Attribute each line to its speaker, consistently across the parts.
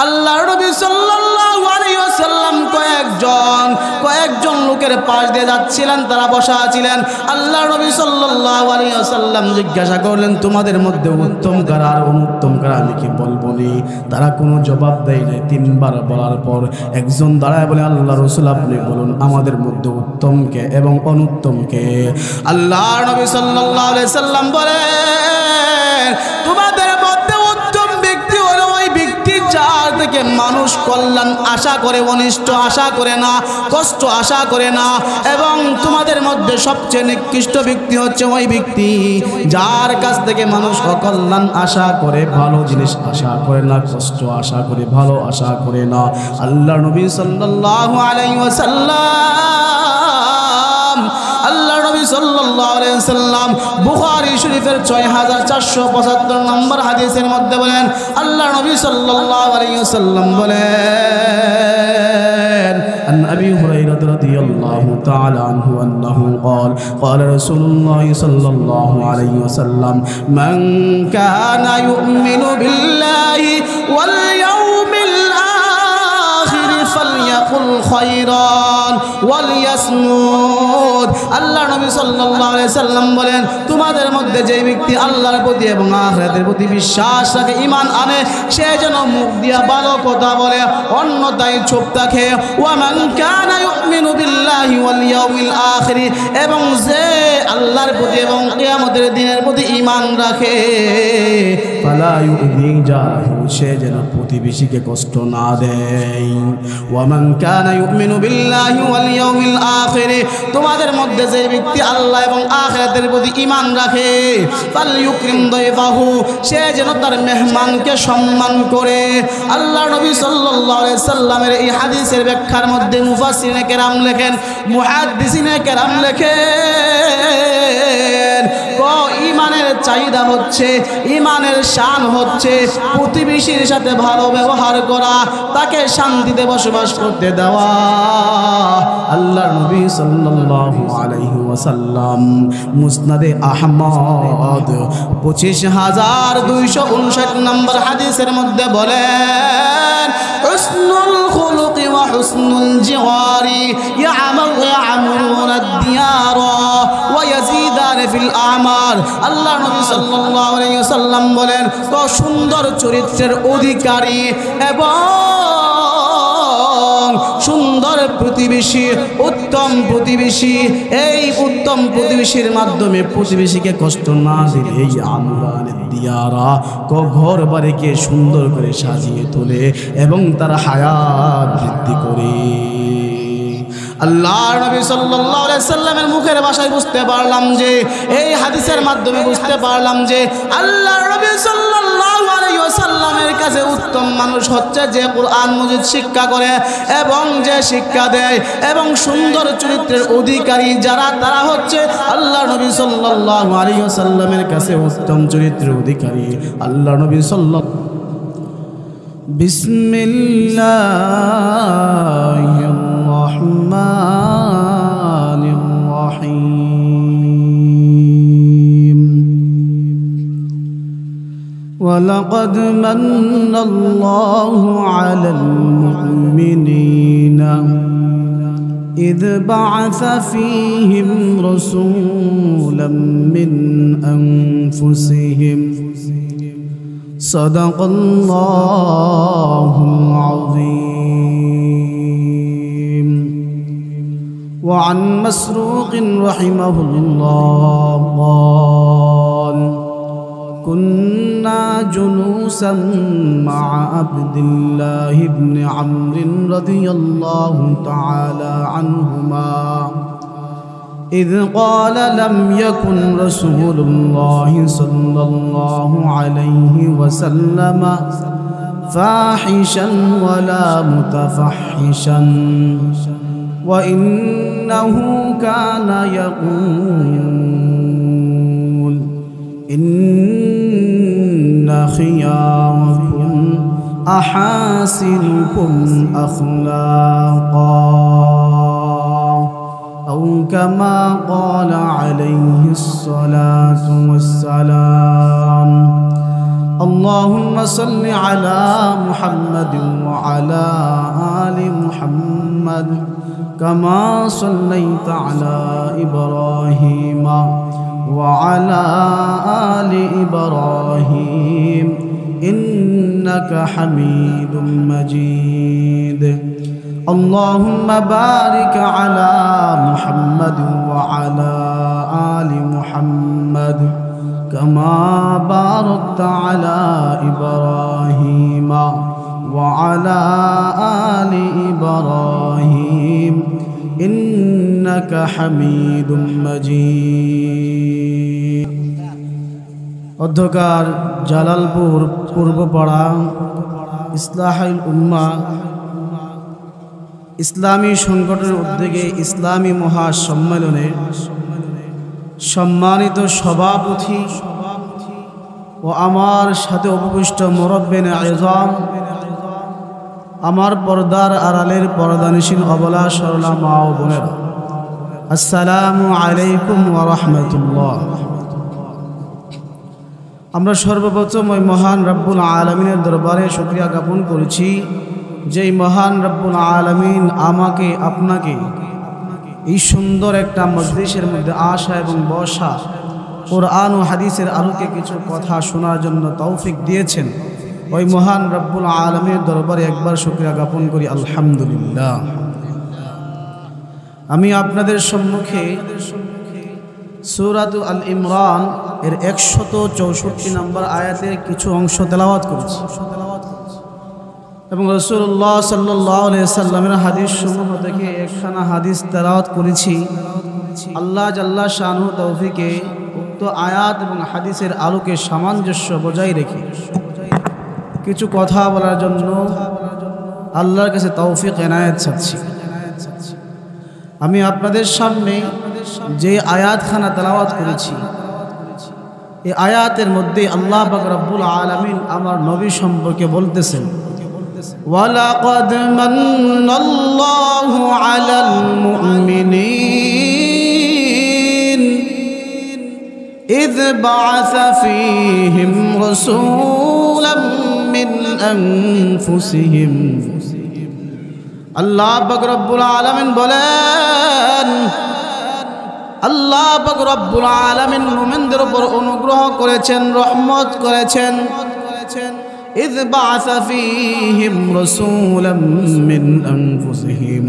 Speaker 1: আল্লাহর নবী সাল্লাল্লাহু আলাইহি ওয়াসাল্লাম কয়েকজন লোকের পাশ দিয়ে যাচ্ছিলেন, তারা বসা ছিলেন। আল্লাহর নবী সাল্লাল্লাহু আলাইহি ওয়াসাল্লাম জিজ্ঞাসা করলেন, তোমাদের মধ্যে উত্তম কারা আর অনুত্তম কারা আমি কি বলবো নি? তারা কোনো জবাব দেয় নাই। তিনবার বলার পর একজন দাঁড়ায় বলে, আল্লাহ রাসূল আপনি বলুন আমাদের মধ্যে উত্তম কে এবং অনুত্তম কে? আল্লাহর নবী সাল্লাল্লাহু আলাইহি ওয়াসাল্লাম বলেন, তোমাদের মধ্যে উত্তম ব্যক্তি হলো ওই ব্যক্তি যার থেকে মানুষ কল্যাণ আশা করে, অনিষ্ট আশা করে না, কষ্ট আশা করে না। এবং তোমাদের মধ্যে সবচেয়ে নিকৃষ্ট ব্যক্তি হচ্ছে ওই ব্যক্তি যার কাছ থেকে মানুষ অকল্যাণ আশা করে, ভালো জিনিস আশা করে না, কষ্ট আশা করে, ভালো আশা করে না। আল্লাহ নবী সাল্লাল্লাহু আলাইহি ওয়াসাল্লাম বুখারী শরীফের 6475 নম্বর হাদিসের মধ্যে বলেন, আল্লাহ নবী সাল্লাল্লাহু আলাইহি ওয়াসাল্লাম বলেন, عن أبي هريرة رضي الله تعالى عنه أنه قال قال رسول الله صلى الله عليه وسلم من كان يؤمن بالله واليوم الآخر فليقل خيرا وليصمت। আল্লাহ নবী সাল্লাল্লাহু আলাইহি সাল্লাম বলেন, তোমাদের মধ্যে যে ব্যক্তি আল্লাহর প্রতি এবং আখিরাতের প্রতি বিশ্বাস রাখে, ঈমান আনে, সে যেন মুখ দিয়া ভালো কথা বলে, অন্যথায় চুপ থাকে। ওয়া মান কানা ইউমিনু বিল্লাহি ওয়াল ইয়াউমিল আখির, এবং যে আল্লাহর প্রতি এবং কিয়ামতের দিনের প্রতি ঈমান রাখে, ফালা ইউযি জাহু, সে যেন প্রতিবেশীকে কষ্ট না দেয়। ওয়া মান কানা ইউমিনু বিল্লাহি ওয়াল ইয়াউমিল আখির, তোমাদের মধ্যে যে ব্যক্তি আল্লাহ এবং আখিরাতের প্রতি ঈমান রাখে, ফালইউকরিম দাইফাহু, সে যেন তার মেহমানকে সম্মান করে। আল্লাহ নবী সাল্লাল্লাহু আলাইহি সাল্লামের এই হাদিসের ব্যাখ্যার মধ্যে মুফাসসিরিনে কেরাম লেখেন, মুহাদ্দিসিনে কেরাম লেখেন, ঈমানের চাহিদা হচ্ছে, ঈমানের শান হচ্ছে প্রতিবেশীর সাথে ভালো ব্যবহার করা, তাকে শান্তিতে বসবাস করতে দেওয়া। আল্লাহর নবী সাল্লাল্লাহু আলাইহি ওয়াসাল্লাম মুসনাদে আহমদ 25259 নম্বর হাদিসের মধ্যে বলেন, হুসনুল খুলুকি ওয়া হুসনুল জিওয়ারি ইয়ামুরুনা দিয়ারা ওয়া ইয়াজিদান ফিল আমাল। আল্লাহ নবী সাল্লাল্লাহু আলাইহি ওয়াসাল্লাম বলেন, সুন্দর চরিত্রের অধিকারী এবং সুন্দর প্রতিবেশী, উত্তম প্রতিবেশী, এই উত্তম প্রতিবেশীর মাধ্যমে প্রতিবেশীকে কষ্ট না দিলে এই আমরানের দিয়ারা ঘর বাড়িকে সুন্দর করে সাজিয়ে তোলে এবং তার হায়াত বৃদ্ধি করে। আল্লাহর নবী সাল্লাল্লাহু আলাইহি সাল্লামের মুখের ভাষায় বুঝতে পারলাম যে, এই হাদিসের মাধ্যমে বুঝতে পারলাম যে আল্লাহর নবী সাল্লাল্লাহু আলাইহি ওয়াসাল্লামের কাছে উত্তম মানুষ হচ্ছে যে কুরআন মাজিদ শিক্ষা করে এবং যে শিক্ষা দেয় এবং সুন্দর চরিত্রের অধিকারী যারা, তারা হচ্ছে আল্লাহর নবী সাল্লাল্লাহু আলাইহি ওয়াসাল্লামের কাছে উত্তম চরিত্রের অধিকারী। আল্লাহর নবী সাল্লাল্লাহু বিসমিল্লাহির রহমানির রহিম। ওয়ালাকাদ মান্নাল্লাহু আলাল মুমিনিনা إذ بعث فيهم رسولا من أنفسهم صدق الله العظيم. وعن مسروق رحمه الله قال كنا جلوسا مع عبد الله بن عمرو رضي الله تعالى عنهما إذ قال لم يكن رسول الله صلى الله عليه وسلم فاحشا ولا متفحشا وإنه كان يقول إن خياركم أحاسنكم أخلاقا أو كما قال عليه الصلاة والسلام اللهم صل على محمد وعلى آل محمد كما صليت على إبراهيم وعلى آل إبراهيم إنك حميد مجيد اللهم بارك على محمد وعلى آل محمد كما باركت على إبراهيم وعلى آل إبراهيم إنك حميد مجيد অধ্যকার জালালপুর পূর্বপাড়া ইসলাহুল উম্মাহ ইসলামী সংগঠনের উদ্যোগে ইসলামী মহাসম্মেলনে সম্মানিত সভাপতি ও আমার সাথে উপবিষ্ট মুরব্বিনে আযম, আমার পর্দার আড়ালের পর্দানিশীন অবলা সরলা মা ও বোনেরা, আসসালামু আলাইকুম ওয়া রাহমাতুল্লাহ। আমরা সর্বপ্রথম ওই মহান রব্বুল আলামিনের দরবারে শুকরিয়া জ্ঞাপন করেছি, যেই মহান রব্বুল আলামিন আমাকে আপনাকে এই সুন্দর একটা মজলিসের মধ্যে আসা এবং বসা, কোরআন ও হাদিসের আলোকে কিছু কথা শোনার জন্য তৌফিক দিয়েছেন। ওই মহান রব্বুল আলামিনের দরবারে একবার শুকরিয়া জ্ঞাপন করি, আলহামদুলিল্লাহ। আমি আপনাদের সম্মুখে সূরাতুল আল ইমরান এর 164 নম্বর আয়াতের কিছু অংশ তেলাওয়াত করেছি এবং রাসূলুল্লাহ সাল্লাল্লাহু আলাইহি সাল্লামের হাদিস সমূহ থেকে একখানা হাদিস তেলাওয়াত করেছি। আল্লাহ জাল্লা শানহু তৌফিকে উক্ত আয়াত এবং হাদিসের আলোকে সামঞ্জস্য বজায় রেখে কিছু কথা বলার জন্য আল্লাহর কাছে তৌফিক এনায়েত চাচ্ছি। আমি আপনাদের সামনে যে আয়াতখানা তেলাওয়াত করেছি, এই আয়াতের মধ্যে আল্লাহ পাক রব্বুল আলামিন আমার নবী সম্পর্কে বলতেছেন, ওয়ালাকাদ মান্নাল্লাহু আলাল মুমিনিন ইয বা'আসা ফীহিম রাসূলাম মিন আনফুসিহিম। আল্লাহ পাক রব্বুল আলামিন বলেন, আল্লাহ পাক রব্বুল আলামিন মুমিনদের উপর অনুগ্রহ করেছেন, রহমত করেছেন। ইয বা'আসা ফীহিম রাসূলাম মিন আনফুসিহিম,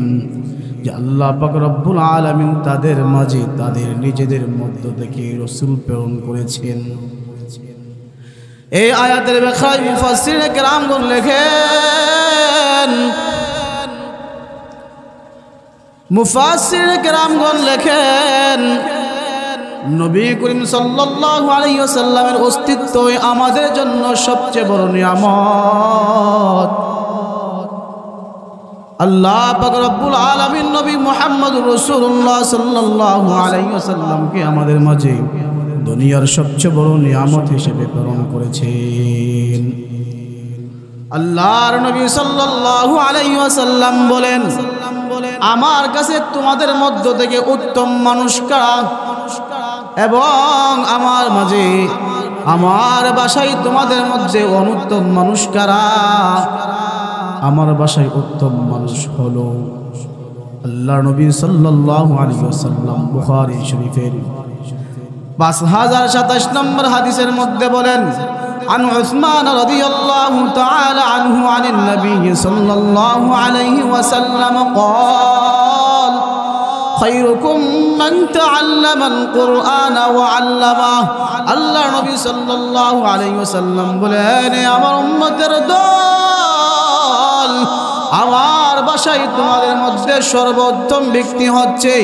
Speaker 1: যে আল্লাহ পাক রব্বুল আলামিন তাদের মাঝে তাদের নিজেদের মধ্য থেকে রাসূল প্রেরণ করেছেন। এই আয়াতের ব্যাখ্যায় মুফাসসিরে কেরামগণ লেখেন, মুফাসসিরে কেরামগণ লেখেন, নবী করিম সাল্লাল্লাহু আলাইহি ওয়াসাল্লামের অস্তিত্বই আমাদের জন্য সবচেয়ে বড় নিয়ামত। আল্লাহ পাক রব্বুল আলামিন নবী মুহাম্মদুর রাসূলুল্লাহ সাল্লাল্লাহু আলাইহি ওয়াসাল্লামকে আমাদের মাঝে দুনিয়ার সবচেয়ে বড় নিয়ামত হিসেবে প্রেরণ করেছেন। আল্লাহর নবী সাল্লাল্লাহু আলাইহি ওয়াসাল্লাম বলেন, আমার কাছে তোমাদের মধ্য থেকে উত্তম মানুষ কারা এবং আমার মাঝে আমার বাসায় তোমাদের মধ্যে অনুত্তম মানুষ কারা? আমার বাসায় উত্তম মানুষ হলো আল্লাহর নবী সাল্লাল্লাহু আলাইহি ওয়াসাল্লাম বুখারী শরীফের 5027 নম্বর হাদিসের মধ্যে বলেন, عن عثمان رضي الله تعالى عنه عن النبي صلى الله عليه وسلم قال خيركم من تعلم القرآن وعلمه। আল্লাহ নবী সাল্লাল্লাহু আলাইহি ওয়াসাল্লাম বলেন, আমার উম্মতের দল, আমার বাসায় তোমাদের মধ্যে সর্বোত্তম ব্যক্তি হচ্ছে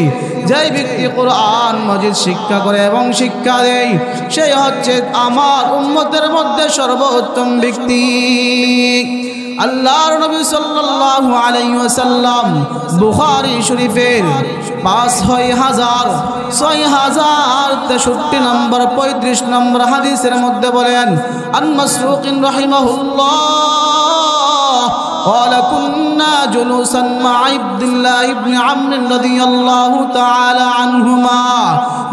Speaker 1: যেই ব্যক্তি কোরআন মাজিদ শিক্ষা করে এবং শিক্ষা দেয়, সেই হচ্ছে আমার উম্মতের মধ্যে সর্বোত্তম ব্যক্তি। আল্লাহর নবী সাল্লাল্লাহু আলাইহি ওয়াসাল্লাম বুখারী শরীফের 6063 নম্বর 35 নম্বর হাদিসের মধ্যে বলেন, আন মাসরুক রাহিমাহুল্লাহ قال كنا জুলুসান মা আব্দুল্লাহ ইবনে আমর রাদিয়াল্লাহু তাআলা আনহুমা।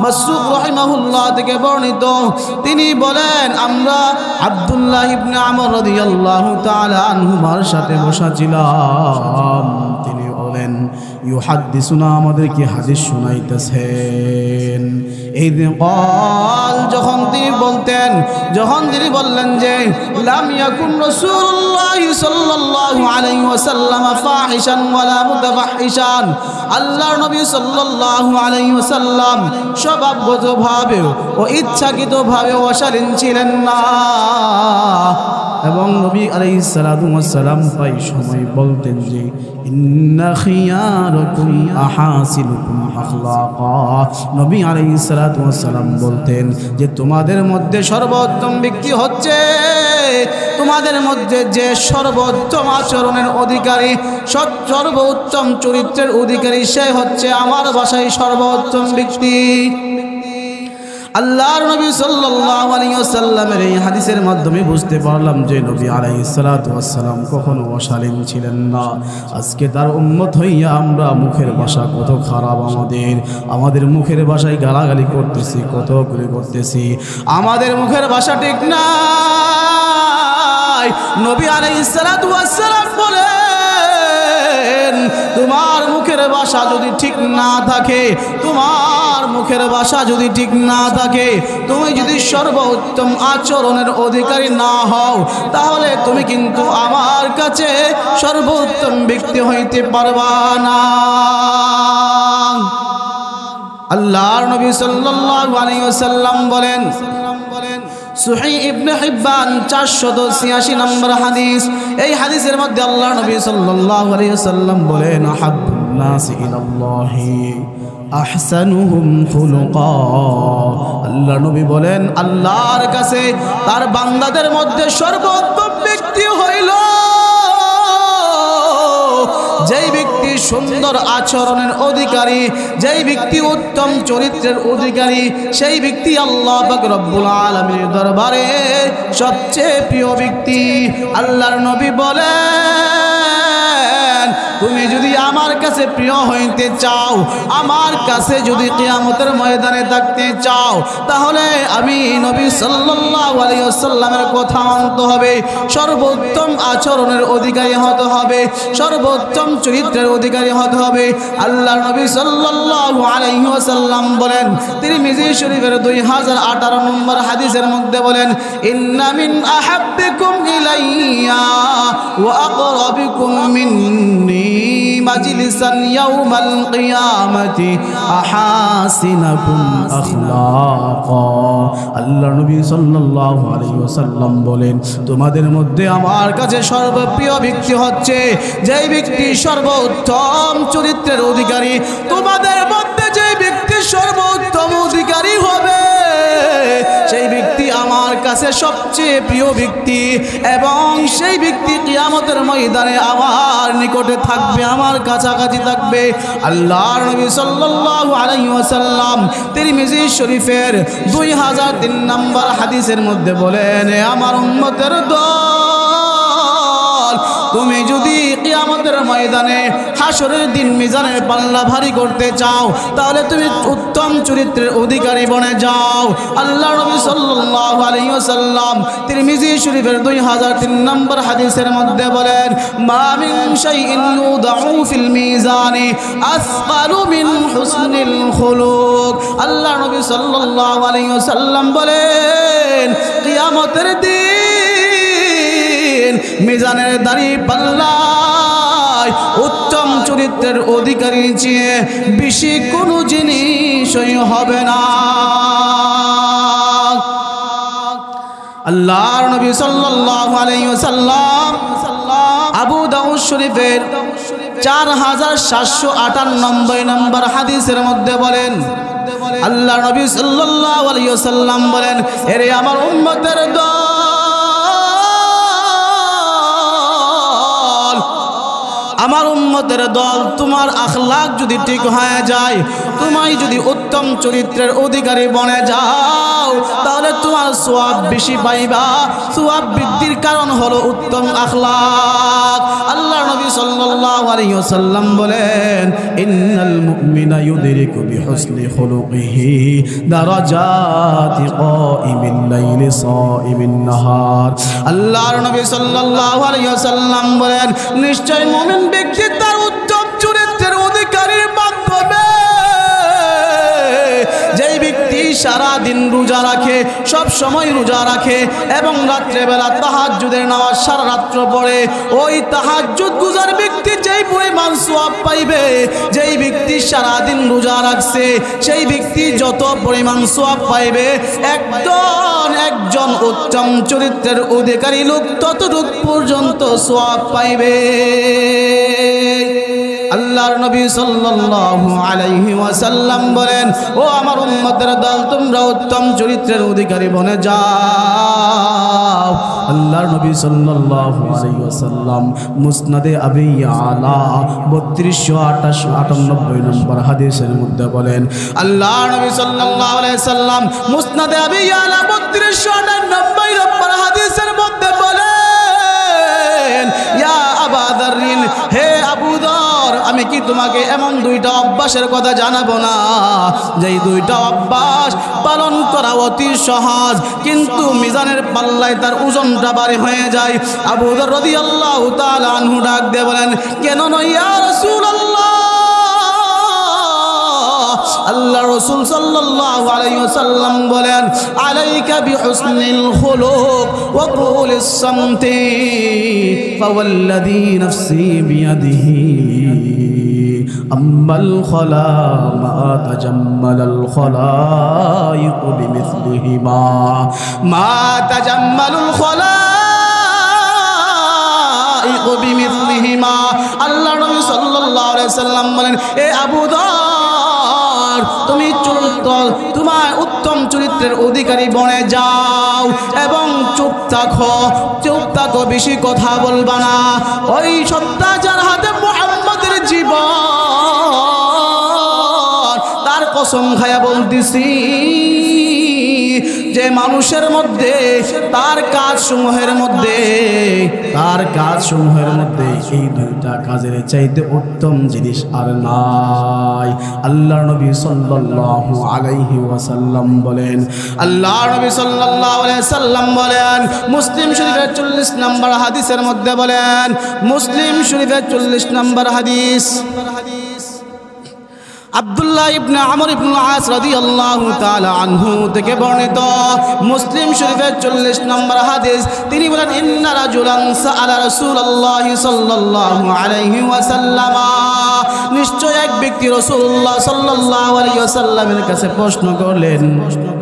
Speaker 1: মাসরুক রাহিমাহুল্লাহ থেকে বর্ণিত, তিনি বলেন আমরা আব্দুল্লাহ ইবনে আমর রাদিয়াল্লাহু তাআলা আনহুমার সাথে বসা ছিলাম। তিনি বলেন ইউহাদ্দিসুনা, আমাদেরকে হাদিস শুনাইতেছেন। এই ক্বাল, যখন তিনি বলতেন, যখন তিনি বললেন যে লাম ইয়াকুন রাসূলুল্লাহ সাল্লাল্লাহু আলাইহি ওয়াসাল্লাম ফাহিশান ওয়ালা মুতাফাহিশান, আল্লাহর নবী সাল্লাল্লাহু আলাইহি ওয়াসাল্লাম স্বভাবগতভাবে ও ইচ্ছাকৃতভাবে অশালীন ছিলেন না। এবং নবী আলাইহিস সালাতু ওয়াস সালাম প্রায় সময় বলতেন যে ইন্না খিয়ারাকুম আহাসিনুকুম আখলাকা। নবী আলাইহিস সালাতু ওয়াস সালাম বলতেন যে তোমাদের মধ্যে সর্বোত্তম ব্যক্তি হচ্ছে, তোমাদের মধ্যে যে সর্বোত্তম আচরণের অধিকারী, সর্বোত্তম চরিত্রের অধিকারী, সে হচ্ছে আমার ভাষায় সর্বোত্তম ব্যক্তি। আল্লাহর নবী সাল্লাল্লাহু আলাইহি ওয়াসাল্লামের এই হাদিসের মাধ্যমে বুঝতে পারলাম যে নবী আলাইহিস সালাতু ওয়াস সালাম কখনো অশালীন ছিলেন না। আজকে তার উম্মত হইয়া আমরা মুখের ভাষা কত খারাপ, আমাদের মুখের ভাষায় গালাগালি করতেছি, কত করে করতেছি, আমাদের মুখের ভাষা ঠিক নাই। নবী আলাইহিস সালাতু ওয়াস সালাম বলেন তোমার মুখের ভাষা যদি ঠিক না থাকে, তোমার মুখের ভাষা যদি ঠিক না থাকে, তুমি যদি সর্বোত্তম আচরণের অধিকারী না হও, তাহলে তুমি কিন্তু আমার কাছে সর্বোত্তম ব্যক্তি হইতে পারবা না। আল্লাহর নবী সাল্লাল্লাহু আলাইহি ওয়াসাল্লাম বলেন, সুহাই ইবনে হিব্বান 486 নম্বর হাদিস, এই হাদিসের মধ্যে আল্লাহর নবী সাল্লাল্লাহু আলাইহি ওয়াসাল্লাম বলেন আহাব্বুন নাসি ইলাল্লাহি আহসানুহুম খুলুকা। আল্লাহর নবী বলেন আল্লাহর কাছে তার বান্দাদের মধ্যে সর্বোত্তম ব্যক্তি হইল যেই ব্যক্তি সুন্দর আচরণের অধিকারী, যেই ব্যক্তি উত্তম চরিত্রের অধিকারী, সেই ব্যক্তি আল্লাহ পাক রব্বুল আলামিনের দরবারে সবচেয়ে প্রিয় ব্যক্তি। আল্লাহর নবী বলেন তুমি যদি আমার কাছে প্রিয় হইতে চাও, আমার কাছে যদি কিয়ামতের ময়দানে থাকতে চাও, তাহলে আমি নবী সাল্লাল্লাহু আলাইহি ওয়াসাল্লামের কথা মানতে হবে, সর্বোত্তম আচরণের অধিকারী হতে হবে, সর্বোত্তম চরিত্রের অধিকারী হতে হবে। আল্লাহর নবী সাল্লাল্লাহু আলাইহি ওয়াসাল্লাম বলেন, তিরমিজি শরীফের 2018 নম্বর হাদিসের মধ্যে বলেন ইন্না মিন আহাব্বিকুম ইলাইয়া ওয়া আকরাবিকুম মিন্নি মাজলিসান ইয়াউমাল কিয়ামাতি আহাসিনাকুম আখলাকা। আল্লাহর নবী সাল্লাল্লাহু আলাইহি ওয়াসাল্লাম বলেন তোমাদের মধ্যে আমার কাছে সর্বপ্রিয় ব্যক্তি হচ্ছে যেই ব্যক্তি সর্বোত্তম চরিত্রের অধিকারী। তোমাদের মধ্যে যে ব্যক্তি সর্বোত্তম অধিকারী হবে, সেই ব্যক্তি আমার কাছে সবচেয়ে প্রিয় ব্যক্তি, এবং সেই ব্যক্তি কিয়ামতের ময়দানে আমার নিকটে থাকবে, আমার কাছাকাছি থাকবে। আল্লাহর নবী সাল্লাল্লাহু আলাইহি ওয়াসাল্লাম তিরমিজি শরীফের 2003 নম্বর হাদিসের মধ্যে বলেন আমার উম্মতের দল, তুমি যদি কিয়ামতের ময়দানে হাসরের দিন মিজানের পাল্লা ভারী করতে চাও, তাহলে তুমি উত্তম চরিত্রের অধিকারী বনে যাও। আল্লাহর নবী সাল্লাল্লাহু আলাইহি ওয়াসাল্লাম তিরমিজি শরীফের 2003 নম্বর হাদিসের মধ্যে বলেন মা মিন শাইইন ইউদাউ ফিল মিজানি আসকালু মিন হুসনিল খুলুক। আল্লাহর নবী সাল্লাল্লাহু আলাইহি ওয়াসাল্লাম বলেন কিয়ামতের দিন মিজানের দাড়ি পাল্লায় উত্তম চরিত্রের অধিকারী চেয়ে বেশি কোনো জিনিসই হবে না। আল্লাহর নবী সাল্লাল্লাহু আলাইহি ওয়াসাল্লাম আবু দাউদ শরীফের 4798 নম্বর হাদিসের মধ্যে বলেন আল্লাহর নবী সাল্লাল্লাহু আলাইহি ওয়াসাল্লাম বলেন এরে আমার উম্মতের দল, আমার উম্মতের দল, তোমার আখলাক যদি ঠিক হয়ে যায়, তুমি যদি উত্তম চরিত্রের অধিকারী বনে যাও, তাহলে তোমার সওয়াব বেশি পাইবা। সওয়াব বৃদ্ধির কারণ হলো উত্তম আখলাক। আল্লাহর নবী সাল্লাল্লাহু আলাইহি ওয়াসাল্লাম বলেন, ইন্নাল মুমিনা ইউদরিকু বিহুসনি খুলুকিহি দারাজাতি কাইমিল লাইলি সাইমিন নাহার। আল্লাহর নবী সাল্লাল্লাহু আলাইহি ওয়াসাল্লাম বলেন, নিশ্চয় মুমিন ব্যক্তি তার উত্তম চরিত্রের অধিকারীর মাধ্যমে, যেই ব্যক্তি সারা দিন রোজা রাখে, সব সময় রোজা রাখে এবং রাত্রে বেলা তাহাজ্জুদের নামাজ সারা রাত্র পড়ে, ওই তাহাজ্জুদ গুজার ব্যক্তি যেই পরিমাণ সওয়াব পাইবে, যেই ব্যক্তি সারা দিন রোজা রাখছে সেই ব্যক্তি যত পরিমাণ সওয়াব পাইবে, একজন উত্তম চরিত্রের অধিকারী লোক ততটুকু পর্যন্ত সওয়াব পাইবে। আল্লাহর নবী সাল্লাল্লাহু আলাইহি ওয়াসাল্লাম বলেন, ও আমার উম্মতের দল, তোমরা উত্তম চরিত্রের অধিকারী বনে যাও। আল্লাহর নবী সাল্লাল্লাহু আলাইহি ওয়াসাল্লাম মুসনাদে আবি আলা 3298 নম্বর হাদিসের মধ্যে বলেন, আল্লাহর নবী সাল্লাল্লাহু আলাইহি ওয়াসাল্লাম মুসনাদে আবি আলা 3298 নম্বর হাদিসের মধ্যে বলেন, ইয়া আবা যাররিন, হে আবু যর, আমি কি তোমাকে এমন দুইটা অভ্যাসের কথা জানাবো না, যেই দুইটা অভ্যাস পালন করা অতি সহজ, কিন্তু মিজানের পাল্লায় তার ওজনটা ভারী হয়ে যায়। আবু যর রাদিয়াল্লাহু তাআলা আনহু ডাক দিয়ে বলেন, কেন নয় ইয়া রাসূলুল্লাহ? আল্লাহ রাসূল সাল্লাল্লাহু আলাইহি ওয়াসাল্লাম বলেন, আলাইকা বিহুসনিল খুলুক ওয়া তুলিস সামতি ফাওয়াল্লাযী নাফসি বিয়াদিহি আম্মাল খলা মা তাজাম্মালাল খলাইক বিমিসলিহিমা মা তাজাম্মালুল খলাইক বিমিসলিহিমা। আল্লাহ নবী সাল্লাল্লাহু আলাইহি ওয়াসাল্লাম বলেন, এ আবু যর, তুমি তোমার উত্তম চরিত্রের অধিকারী বনে যাও এবং চুপ থাকো, বেশি কথা বলবা না। ওই সত্তা যার হাতে মুহাম্মদের জীবন, তার কসম খায়া বলতেছি যে মানুষের মধ্যে তার কাজসমূহের মধ্যে এই দুইটা কাজের চাইতে উত্তম জিনিস আর নাই। আল্লাহর নবী সাল্লাল্লাহু আলাইহি ওয়াসাল্লাম বলেন, মুসলিম শরীফের 40 নম্বর হাদিসের মধ্যে বলেন, মুসলিম শরীফের 40 নম্বর হাদিস, আব্দুল্লাহ ইবনে আমর ইবনুল আস রাদিয়াল্লাহু তাআলা আনহু থেকে বর্ণিত, মুসলিম শরীফের 40 নম্বর হাদিস। তিনি বলেন, ইন্না রাজুলান সাআলা রাসূলুল্লাহি সাল্লাল্লাহু আলাইহি ওয়াসাল্লাম, নিশ্চয় এক ব্যক্তি রাসূলুল্লাহ সাল্লাল্লাহু আলাইহি ওয়াসাল্লামের কাছে প্রশ্ন করলেন,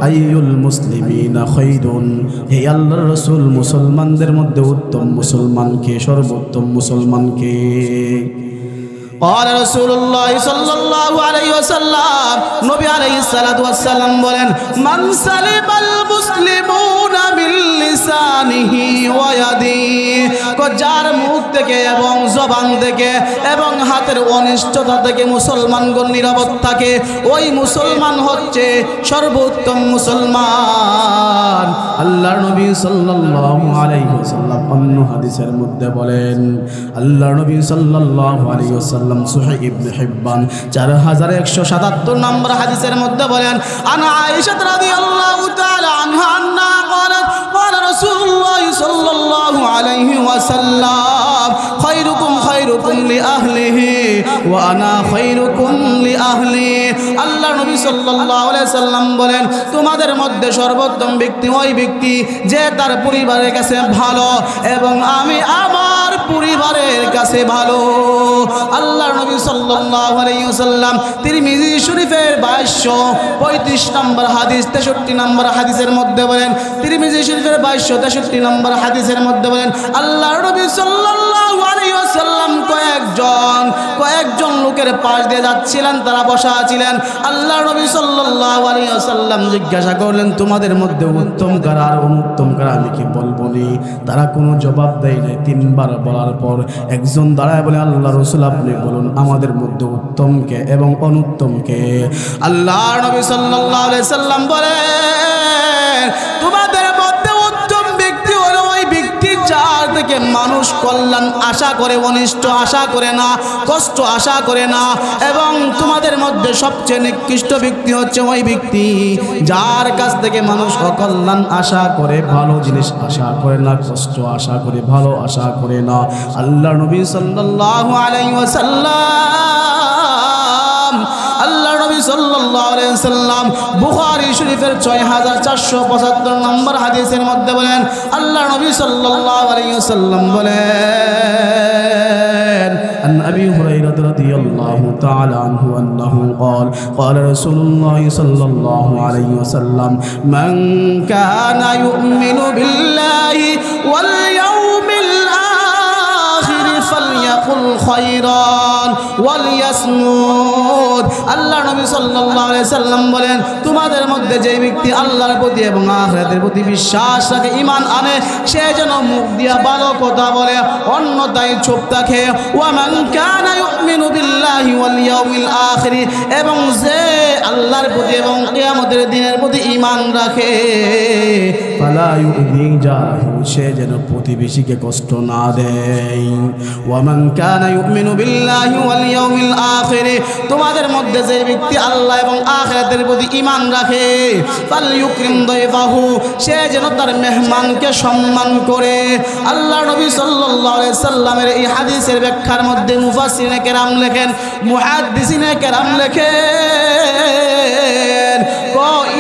Speaker 1: আইয়ুল মুসলিমিনা খায়রুন, হে আল্লাহর রাসূল, মুসলমানদের মধ্যে উত্তম মুসলমান কে, সর্বোত্তম মুসলমান কে? قال رسول الله صلى الله عليه وسلم, নবী আলাইহিস সালাতু ওয়াস সালাম বলেন, মান সালিমাল মুসলিমুনা মিন লিসানিহি ওয়া ইয়াদিহি, যার মুখ থেকে এবং জবান থেকে এবং হাতের অনিষ্টতা থেকে মুসলমানগণ নিরাপদ থাকে, ওই মুসলমান হচ্ছে সর্বোত্তম মুসলমান। আল্লাহর নবী সাল্লাল্লাহু আলাইহি ওয়াসাল্লাম অন্য হাদিসের মধ্যে বলেন, আল্লাহর নবী সাল্লাল্লাহু আলাইহি ওয়াসাল্লাম সহিহ ইবনে হিব্বান 4177 নম্বর হাদিসের মধ্যে বলেন, আনা আয়েশা রাদিয়াল্লাহু তাআলা আনহা আন্না ক্বালাত ক্বালা রাসূলুল্লাহ সাল্লাল্লাহু আলাইহি ওয়াসাল্লাম, খায়রুকুম খায়রুকুম লিআহলিহি ওয়া আনা খায়রুকুম লিআহলি। আল্লাহর নবী সাল্লাল্লাহু আলাইহি ওয়াসাল্লাম বলেন, তোমাদের মধ্যে সর্বোত্তম ব্যক্তি ওই ব্যক্তি যে তার পরিবারের কাছে ভালো এবং আমি আমার পরিবারের কাছে ভালো। আল্লাহর নবী সাল্লাল্লাহু আলাইহি ওয়াসাল্লাম তিরমিজি শরীফের 2235 নম্বর হাদিস 63 নম্বর হাদিসের মধ্যে বলেন, তিরমিজি শরীফের 2263 নম্বর হাদিসের মধ্যে বলেন, আল্লাহর নবী সাল্লাল্লাহু আলাইহি ওয়াসাল্লাম কয়েকজন লোকের পাশ দিয়ে যাচ্ছিলেন, তারা বসা ছিলেন। আল্লাহর নবী সাল্লাল্লাহু আলাইহি ওয়াসাল্লাম জিজ্ঞাসা করলেন, তোমাদের মধ্যে উত্তম কারা আর অনুত্তম কারা, আমি কি বলবো নি? তারা কোনো জবাব দেয় নাই। 3 বার বলার পর একজন দাঁড়ায় বলে, আল্লাহ রাসূল, আপনি বলুন আমাদের মধ্যে উত্তম কে এবং অনুত্তম কে? আল্লাহর নবী সাল্লাল্লাহু আলাইহি ওয়াসাল্লাম বলেন, তোমাদের মধ্যে উত্তম ব্যক্তি হলো ওই ব্যক্তি যার থেকে মানুষ কল্যাণ আশা করে, অনিষ্ট আশা করে না, কষ্ট আশা করে না। এবং তোমাদের মধ্যে সবচেয়ে নিকৃষ্ট ব্যক্তি হচ্ছে ওই ব্যক্তি যার কাছ থেকে মানুষ অকল্যাণ আশা করে, ভালো জিনিস আশা করে না, কষ্ট আশা করে, ভালো আশা করে না। আল্লাহ নবী সাল্লাল্লাহু আলাইহি ওয়াসাল্লাম, আল্লাহ নবী সাল্লাল্লাহু আলাইহি ওয়াসাল্লাম বুখারী শরীফের 6475 নম্বর হাদিসের মধ্যে বলেন, আল্লাহ নবী সাল্লাল্লাহু আলাইহি ওয়াসাল্লাম বলেন, عن أبي هريرة رضي الله تعالى عنه أنه قال قال رسول الله صلى الله عليه وسلم من كان يؤمن بالله واليوم الآخر فليقل خيرا وليصمت। আল্লাহ নবী সাল্লাল্লাহু আলাইহি সাল্লাম বলেন, তোমাদের মধ্যে যে ব্যক্তি আল্লাহর প্রতি এবং আখিরাতের প্রতি বিশ্বাস রাখে, ঈমান আনে, সে যেন মুখ দিয়া ভালো কথা বলে, অন্যথায় চুপ থাকে। ওয়া মান কানা ইউমিনু বিল্লাহি ওয়াল ইয়াউমিল আখির, এবং যে আল্লাহর প্রতি এবং কিয়ামতের দিনের প্রতি ঈমান রাখে, ফালা ইউযি জারাহু, সে যেন প্রতিবেশীকে কষ্ট না দেয়। ওয়া মান কানা ইউমিনু বিল্লাহি ওয়াল ইয়াউমিল আখির, তোমাদের মধ্যে যে ব্যক্তি আল্লাহ এবং আখিরাতের প্রতি ঈমান রাখে, ফালইউকরিম দাইফাহু, সে যেন তার মেহমানকে সম্মান করে। আল্লাহ নবী সাল্লাল্লাহু আলাইহি সাল্লামের এই হাদিসের ব্যাখ্যার মধ্যে মুফাসসিরিনে কেরাম লেখেন, মুহাদ্দিসিনে কেরাম লেখেন,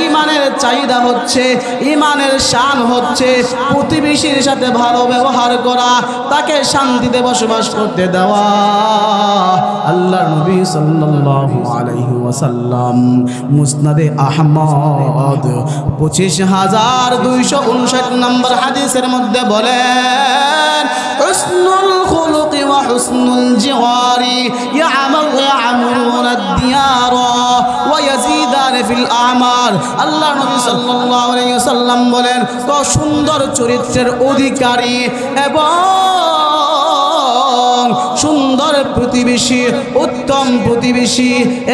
Speaker 1: ঈমানের চাহিদা হচ্ছে, ঈমানের শান হচ্ছে প্রতিবেশীর সাথে ভালো ব্যবহার করা, তাকে শান্তিতে বসবাস করতে দেওয়া। আল্লাহ নবী সাল্লাল্লাহু আলাইহি ওয়াসাল্লাম মুসনাদে আহমদ 25259 নম্বর হাদিসের মধ্যে বলেন, হুসনুল খুলুকি ওয়া হুসনুল জিওয়ারি ইয়া'মুরুনা আদ-দিয়ারা ওয়া ইয়াজিদানা ফিল আমাল। আল্লাহ নবী সাল্লাল্লাহু আলাইহি ওয়াসাল্লাম বলেন, তো সুন্দর চরিত্রের অধিকারী এবং সুন্দর প্রতিবেশী, উত্তম প্রতিবেশী,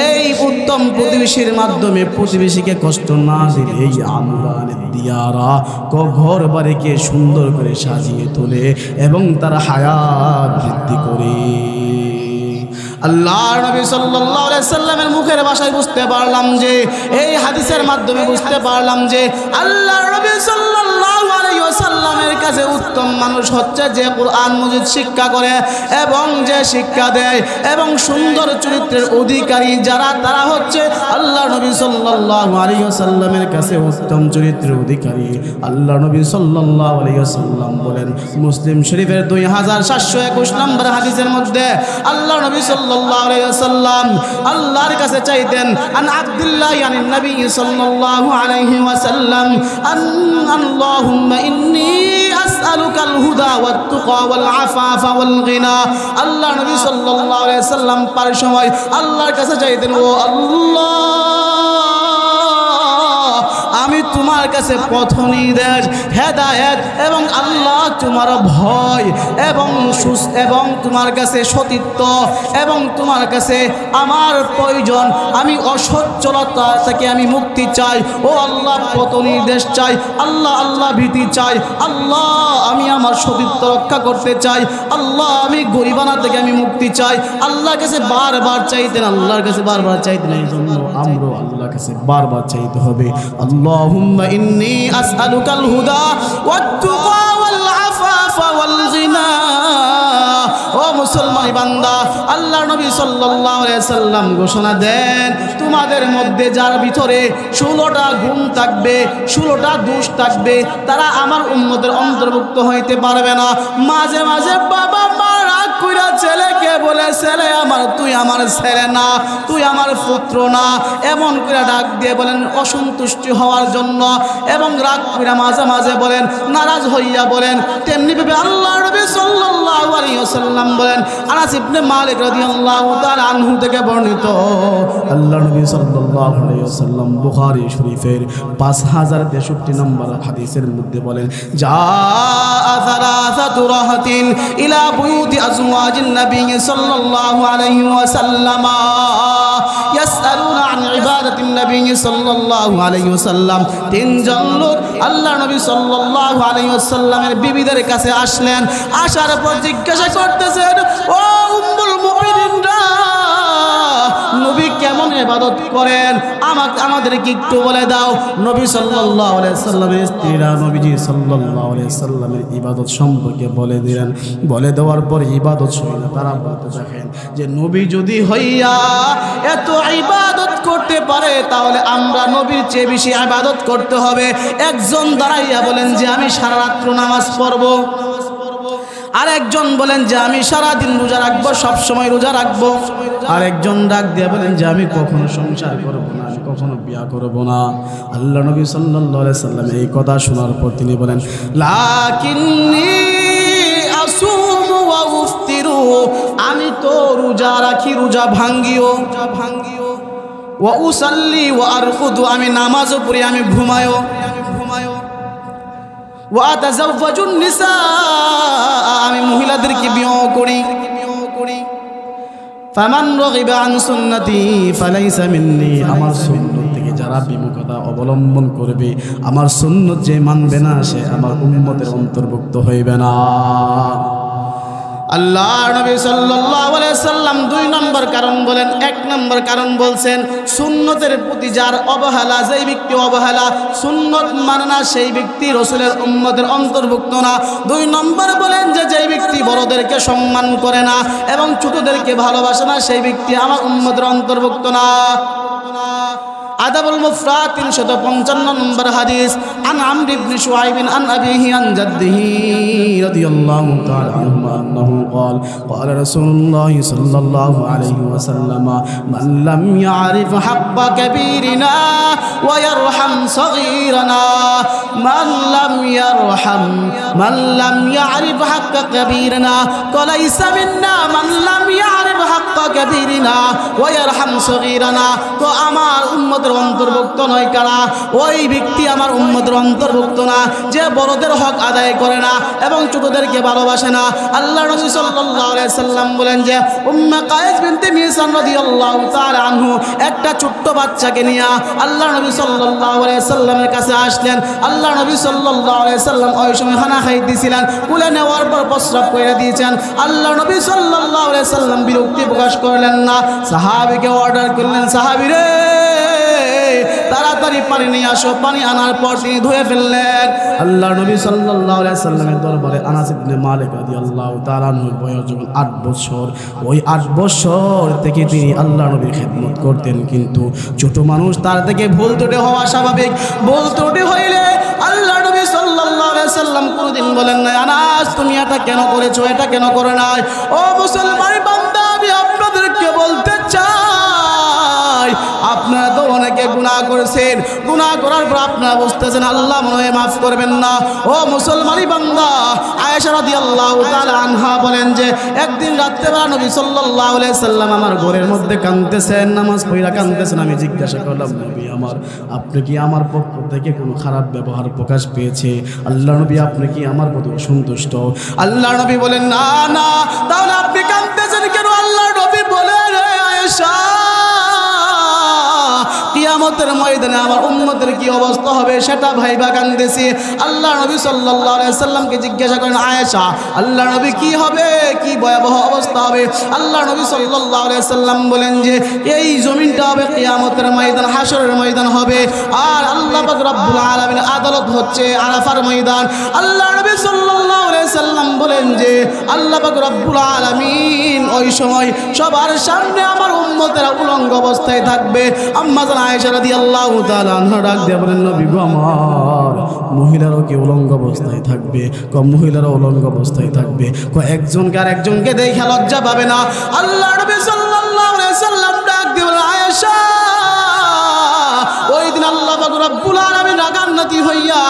Speaker 1: এই উত্তম প্রতিবেশীর মাধ্যমে প্রতিবেশীকে কষ্ট না দিলে এই আমরানের দিয়ারা ঘর বাড়িকে সুন্দর করে সাজিয়ে তোলে এবং তার হায়াত বৃদ্ধি করে। আল্লাহর নবী সাল্লাল্লাহু আলাইহি সাল্লামের মুখের ভাষায় বুঝতে পারলাম যে, এই হাদিসের মাধ্যমে বুঝতে পারলাম যে আল্লাহর নবী সাল্লাল্লাহু আলাইহি ওয়াসাল্লামের কাছে উত্তম মানুষ হচ্ছে যে কুরআন মাজিদ শিক্ষা করে এবং যে শিক্ষা দেয় এবং সুন্দর চরিত্রের অধিকারী যারা, তারা হচ্ছে আল্লাহর নবী সাল্লাল্লাহু আলাইহি ওয়াসাল্লামের কাছে উত্তম চরিত্রের অধিকারী। আল্লাহর নবী সাল্লাল্লাহু আলাইহি ওয়াসাল্লাম বলেন, মুসলিম শরীফের 2721 নম্বর হাদিসের মধ্যে আল্লাহর নবী সাল্লাল্লাহু আলাইহি ওয়াসাল্লাম আল্লাহর কাছে চাইতেন, আন আব্দুল্লাহ আনিন নবী সাল্লাল্লাহু আলাইহি ওয়াসাল্লাম আল্লাহুম্মা ইন্নী আসআলুকাল হুদা ওয়াত তুকা ওয়াল আফাফা ওয়াল গিনা। আল্লাহ নবী সাল্লাল্লাহু আলাইহি ওয়াসাল্লাম পার সময় আল্লাহর কাছে চাইতেন, ও আল্লাহ, আমি তোমার কাছে পথ নির্দেশ, হেদায়েত এবং আল্লাহ তোমার ভয় এবং তোমার কাছে সতীত্ব এবং তোমার কাছে আমার প্রয়োজন, আমি অসচ্ছলতা থেকে আমি মুক্তি চাই। ও আল্লাহ, পথ নির্দেশ চাই, আল্লাহ আল্লাহ ভীতি চাই, আল্লাহ আমি আমার সতীত্ব রক্ষা করতে চাই, আল্লাহ আমি গরিবানা থেকে আমি মুক্তি চাই। আল্লাহর কাছে বারবার চাইতেন, আল্লাহর কাছে বারবার চাইতেন। এই জন্য আমরাও আল্লাহর কাছে বারবার চাইতে হবে, আল্লাহুম্মা ইন্নী আসআলুকাল হুদা ওয়াত তুকা ওয়াল আফাফা ওয়াল গিনা। ও মুসলমান বান্দা, আল্লাহ নবী সাল্লাল্লাহু আলাইহি সাল্লাম ঘোষণা দেন, তোমাদের মধ্যে যার ভিতরে 16টা গুণ থাকবে, 16টা দোষ থাকবে, তারা আমার উম্মতের অন্তর্ভুক্ত হইতে পারবে না। মাঝে মাঝে বাবা মা রাগ কইরা ছেলেকে বলে, ছেলে আমার, তুই আমার ছেলে না, তুই আমার পুত্র না, এমন করে ডাক দিয়ে বলেন অসন্তুষ্টি হওয়ার জন্য, এবং রাগ কইরা মাঝে মাঝে বলেন, নারাজ হইয়া বলেন। তেমনি ভাবে আল্লাহ নবী সাল্লাল্লাহু আলাইহি ওয়াসাল্লাম বলেন, আনাস ইবনে মালিক রাদিয়াল্লাহু তাআলা আনহু থেকে বর্ণিত, আল্লাহ নবী সাল্লাল্লাহু আলাইহি ওয়াসাল্লাম বুখারী শরীফের 5063 নম্বর হাদিসের মধ্যে বলেন, জাআ সালাসাতু রাহাতিন ইলা বুয়ুতি আজওয়াজিন নবী সাল্লাল্লাহু আলাইহি ওয়াসাল্লাম ইয়াসআলুনা আন ইবাদাতিন নবী সাল্লাল্লাহু আলাইহি ওয়াসাল্লাম। তিনজন লোক আল্লাহ নবী সাল্লাল্লাহু আলাইহি ওয়াসাল্লামের বিবিদের কাছে আসলেন। আসার পর জিজ্ঞাসা করতেছেন, ও উম্মুল মুমিনিনরা, নবী কেমন ইবাদত করেন আমাদেরকে একটু বলে দাও। নবী সাল্লাল্লাহু আলাইহি সাল্লামের স্ত্রীরা নবীজি সাল্লাল্লাহু আলাইহি সাল্লামের ইবাদত সম্পর্কে বলে দিলেন। বলে দেওয়ার পর ইবাদত শুনে তারা বলতে থাকেন যে নবী যদি হইয়া এত ইবাদত করতে পারে তাহলে আমরা নবীর চেয়ে বেশি ইবাদত করতে হবে। একজন দাঁড়াইয়া বলেন যে আমি সারা রাত্র নামাজ পড়ব, আর একজন বলেন যে আমি সারাদিন রোজা রাখবো, সব সময় রোজা রাখবো। আর একজন ডাক দিয়ে বলেন যে আমি কখনো সংসার করব না, আমি কখনো বিয়া করব না। আল্লাহ নবী সাল্লাল্লাহু আলাইহি সাল্লাম এই কথা শোনার পর তিনি বলেন, লাকিন্নী আসুমু ওয়া উফতিরু, আমি তো রোজা রাখি, রোজা ভাঙ্গিও, ওয়া উসাল্লি ওয়া আরকুদু, আমি নামাজও পড়ি, আমি ঘুমায়ও, ওয়া তাযাওয়াজুন নিসা, আমি মহিলাদেরকে বিয়ে করি। ফামান রাগিবা আন সুন্নতি ফালাইসা মিন্নি, আমার সুন্নাত থেকে যারা বিমুখতা অবলম্বন করবে, আমার সুন্নাত যে মানবে না সে আমার উম্মতের অন্তর্ভুক্ত হইবে না। আল্লাহ নবী সাল্লাল্লাহু আলাইহি সাল্লাম দুই নম্বর কারণ বলেন। এক নম্বর কারণ বলছেন সুন্নতের প্রতি যার অবহেলা, যেই ব্যক্তি অবহেলা, সুন্নত মানে না, সেই ব্যক্তি রাসূলের উম্মতের অন্তর্ভুক্ত না। দুই নম্বর বলেন যে যেই ব্যক্তি বড়দেরকে সম্মান করে না এবং ছোটদেরকে ভালোবাসে না, সেই ব্যক্তি আমার উম্মতের অন্তর্ভুক্ত না। আদাবুল মুফরাদ 355 নম্বর হাদিস। আন আমর ইবনে শুআইব আন আবিহি আন জাদ্দিহি রাদিয়াল্লাহু তাআলা আনহু আন্নাহু قال قال رسول الله صلى الله عليه وسلم من لم يعرف حق كبيرنا ويرحم صغيرنا من لم يعرف حق كبيرنا فليس منا من لم يعرف حق كبيرنا ويرحم صغيرنا। তো আমার উম্মতের অন্তর্ভুক্ত নয় কারা? ওই ব্যক্তি আমার উম্মতের অন্তর্ভুক্ত না যে বড়দের হক আদায় করে না এবং ছোটদেরকে ভালোবাসে না। আল্লাহ নবী সাল্লাল্লাহু আলাইহি সাল্লাম বলেন যে উম্মে কায়েস বিনতে মিহসান রাদিয়াল্লাহু তাআলা আনহু একটা ছোট্ট বাচ্চাকে নিয়ে আল্লাহ নবী সাল্লাল্লাহু আলাইহি সাল্লামের কাছে আসলেন। আল্লাহ নবী সাল্লাল্লাহু আলাইহি সাল্লাম ওই সময় খানা খাইতেছিলেন, কুলে নেওয়ার পর প্রস্রাব করে দিয়েছেন। আল্লাহ নবী সাল্লাল্লাহু আলাইহি সাল্লাম বিরক্তি প্রকাশ করলেন না, সাহাবীকে অর্ডার করলেন, সাহাবী রে তাড়াতাড়ি পানি নিয়ে আসো। পানি আনার পর তিনি ধুয়ে ফেললেন। আল্লাহ নবী সাল্লাল্লাহু আলাইহি সাল্লামের দরবারে আনাস ইবনে মালিক রাদিয়াল্লাহু তাআলা আনহুর বয়স যখন 8 বছর, ওই 8 বছর থেকে তিনি আল্লাহ নবীর খেদমত করতেন। কিন্তু ছোট মানুষ, তার থেকে ভুল ত্রুটি হওয়া স্বাভাবিক। ভুল ত্রুটি হইলে আল্লাহ নবী সাল্লাল্লাহু আলাইহি সাল্লাম কোনদিন বলেন না আনাস তুমি এটা কেন করেছো, এটা কেন করে নাই। ও মুসলমান বান্দা, আমি আপনাদেরকে বলতে চাই আপনারা তো অনেকে গুনাহ করেছেন, গুনাহ করার পর আপনারা বুঝতেছেন আল্লাহ মনে হয় মাফ করবেন না। ও মুসলমানি বান্দা, আয়েশা রাদিয়াল্লাহু তাআলা আনহা বলেন যে একদিন রাত্রেবেলা নবী সাল্লাল্লাহু আলাইহি সাল্লাম আমার ঘরের মধ্যে কাঁদতেছেন, নামাজ পড়া কাঁদতেছেন। আমি জিজ্ঞাসা করলাম, নবী আমার, আপনি কি আমার পক্ষ থেকে কোনো খারাপ ব্যবহার প্রকাশ পেয়েছে? আল্লাহ নবী, আপনি কি আমার প্রতি সন্তুষ্ট? আল্লাহ নবী বলেন না না। তাহলে আপনি কাঁদতেছেন কেন? আল্লাহ নবী বলেন, রে আয়েশা, কিয়ামতের ময়দানে আমার উম্মতের কি অবস্থা হবে সেটা ভাইবা কান্দেছি। আল্লাহ নবী সাল্লাল্লাহু আলাইহি সাল্লামকে জিজ্ঞাসা করেন, আয়েশা আল্লাহ নবী কি হবে, কি ভয়াবহ অবস্থা হবে? আল্লাহ নবী সাল্লাল্লাহু আলাইহি সাল্লাম বলেন যে এই জমিনটা হবে কিয়ামতের ময়দান, হাশরের ময়দান হবে। আর আল্লাহ পাক রব্বুল আলামিন আদালত হচ্ছে আরাফার ময়দান। আল্লাহ নবী সাল্লাল্লাহু আলাইহি সাল্লাম বলেন যে আল্লাহ পাক রব্বুল আলামিন ওই সময় সবার সামনে আমার উম্মতেরা উলঙ্গ অবস্থায় থাকবে। আম্মা জান আয়েশা রাদিয়াল্লাহু তাআলা আনহা ডাক দিয়ে বলেন, নবী গো আমার, মহিলারাও কি উলঙ্গ অবস্থায় থাকবে? মহিলারা উলঙ্গ অবস্থায় থাকবে। একজনকে আর একজনকে দেখে লজ্জা পাবে না। আল্লাহ নবী সাল্লাল্লাহু আলাইহি সাল্লাম ডাক দিয়ে বলেন, আয়েশা, ওই দিন আল্লাহ পাক রব্বুল আলামিন রাগান্বিত হইয়া,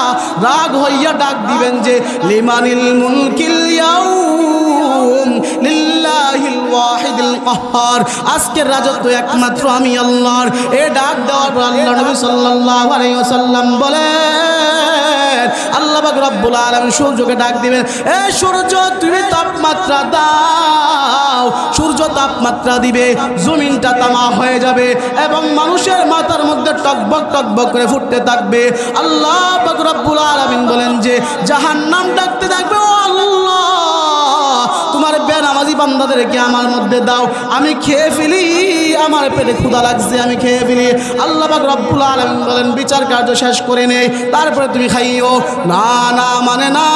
Speaker 1: রাগ হইয়া ডাক দিবেন যে লিমানিল মুলকিল ইয়াউম লিল্লাহিল ওয়াহিদিল কাহ্হার, আজকের রাজত্ব একমাত্র আমি আল্লাহর। এ ডাক দেওয়ার পর আল্লাহ নবী সাল্লাল্লাহু আলাইহি ওয়াসাল্লাম বলেন, আল্লাহ পাক রব্বুল আলামিন সূর্যকে ডাক দিবেন, এ সূর্য তুমি তাপমাত্রা দাও। সূর্য তাপমাত্রা দিবে, জমিনটা তামা হয়ে যাবে এবং মানুষের মাথার মধ্যে টকবক টকবক করে ফুটতে থাকবে। আল্লাহ পাক রব্বুল আলামিন বলেন যে জাহান্নাম ডাকতে থাকবে, ও আল্লাহ তোমার বেনামাজি বান্দাদেরকে আমার মধ্যে দাও, আমি খেয়ে ফেলি, আমার পেটে ক্ষুধা লাগছে, আমি খেয়ে ফেলি। আল্লাহ পাক রব্বুল আলামিন বলেন বিচার কার্য শেষ করে নে, তারপরে তুমি খাইও। না না মানে না।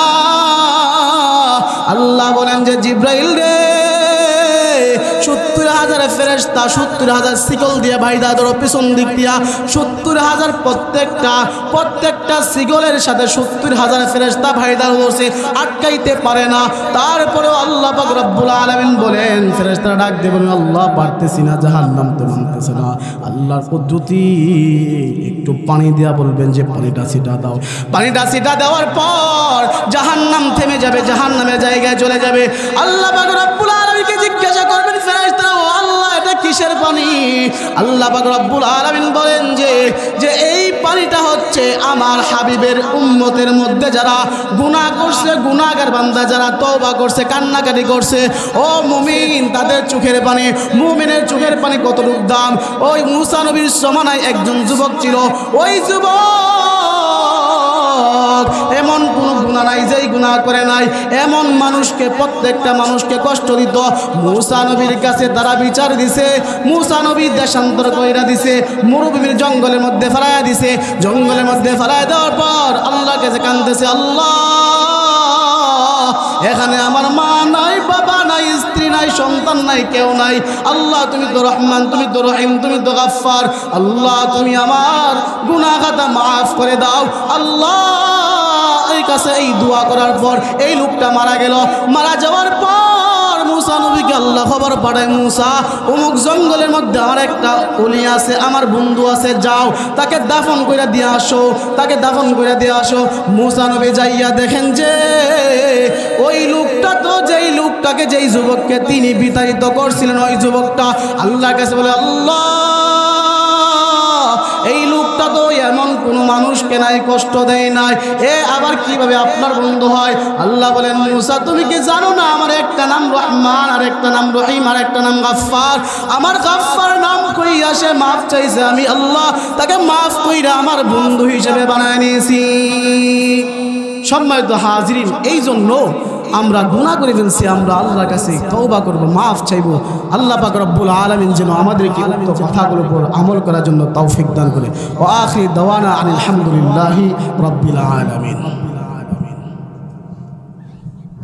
Speaker 1: আল্লাহ বলেন যে জিব্রাইল রে 70,000 ফেরেশতা 70,000 শিকল দিয়ে বাইদা ধরো পিছন দিক দিয়া, 70,000 প্রত্যেকটা শিকলের সাথে 70,000 ফেরেশতা বাইদা ধরছে, আটকাইতে পারে না। তারপরেও আল্লাহ পাক রব্বুল আলামিন বলেন ফেরেশতারা ডাক দিয়ে বলেন আল্লাহ পারতেছি না, জাহান্নাম তো মানতেছে না। আল্লাহর পদ্ধতি একটু পানি দিয়া বলবেন যে পানিটা ছিটা দাও, পানিটা ছিটা দেওয়ার পর জাহান্নাম থেমে যাবে, জাহান্নামের জায়গায় চলে যাবে। আল্লাহ পাক রব্বুল আলামিনকে জিজ্ঞাসা করবেন ফেরেশতারা, ও আল্লাহ এটা কিসের পানি? আল্লাহ পাক রব্বুল আলামিন বলেন যে এই পানিটা হচ্ছে আমার হাবিবের উম্মতের মধ্যে যারা গুনাহ করছে, গুনাহগার বান্দা যারা তওবা করছে, কান্নাকাটি করছে, ও মুমিন তাদের চোখের পানি। মুমিনের চোখের পানি কতটুকু দাম? ওই মুসা নবীর জমানায় একজন যুবক ছিল, ওই যুবক এমন কোন গুনাহ নাই যেই গুনাহ করে নাই, এমন মানুষকে প্রত্যেকটা মানুষকে কষ্ট দিত। মুসা নবীর কাছে তারা বিচার দিছে, মুসা নবী দেশান্তর কইরা দিছে, মরুভূমির জঙ্গলের মধ্যে ফেলাইয়া দিছে। জঙ্গলের মধ্যে ফেলাই দেওয়ার পর আল্লাহর কাছে কাঁদতেছে, আল্লাহ এখানে আমার মা নাই, বাবা নাই, স্ত্রী নাই, সন্তান নাই, কেউ নাই। আল্লাহ তুমি তো রহমান, তুমি তো রহিম, তুমি তো গাফফার। আল্লাহ তুমি আমার গুনাহ খাতা মাফ করে দাও। আল্লাহ এই কাছে এই দোয়া করার পর এই লোকটা মারা গেল। মারা যাওয়ার পর মুসা নবীকে আল্লাহ খবর পাঠায়, মুসা অমুক জঙ্গলের মধ্যে আমার একটা ওলি আছে, আমার বন্ধু আছে, যাও তাকে দাফন করে দিয়ে আসো, তাকে দাফন করে দিয়ে আসো। মুসা নবী যাইয়া দেখেন যে ওই লোকটা তো যেই লোকটাকে, যেই যুবককে তিনি বিতাড়িত করছিলেন, ওই যুবকটা আল্লাহর কাছে বলে, আল্লাহ এই লোকটা তো এমন কোনো মানুষকে নাই কষ্ট দেয় নাই, এ আবার কিভাবে আপনার বন্ধু হয়? আল্লাহ বলেন, মুসা তুমি কি জানো না আমার একটা নাম রহমান, আর একটা নাম রহিম, আর একটা নাম গাফফার। আমার গাফফার নাম কইয়া সে মাফ চাইছে, আমি আল্লাহ তাকে মাফ কইরা আমার বন্ধু হিসেবে বানায় নিয়েছি। সম্মানিত হাজিরিন, এই জন্য আমরা গুনাহ করে ফেলছি, আমরা আল্লাহর কাছে তওবা করব, মাফ চাইব। আল্লাহ পাক রব্বুল আলামিন যেন আমাদেরকে উক্ত কথাগুলোর উপর আমল করার জন্য তৌফিক দান করে। ওয়া আখির দাওয়ানা আলহামদুলিল্লাহি রাব্বিল আলামিন।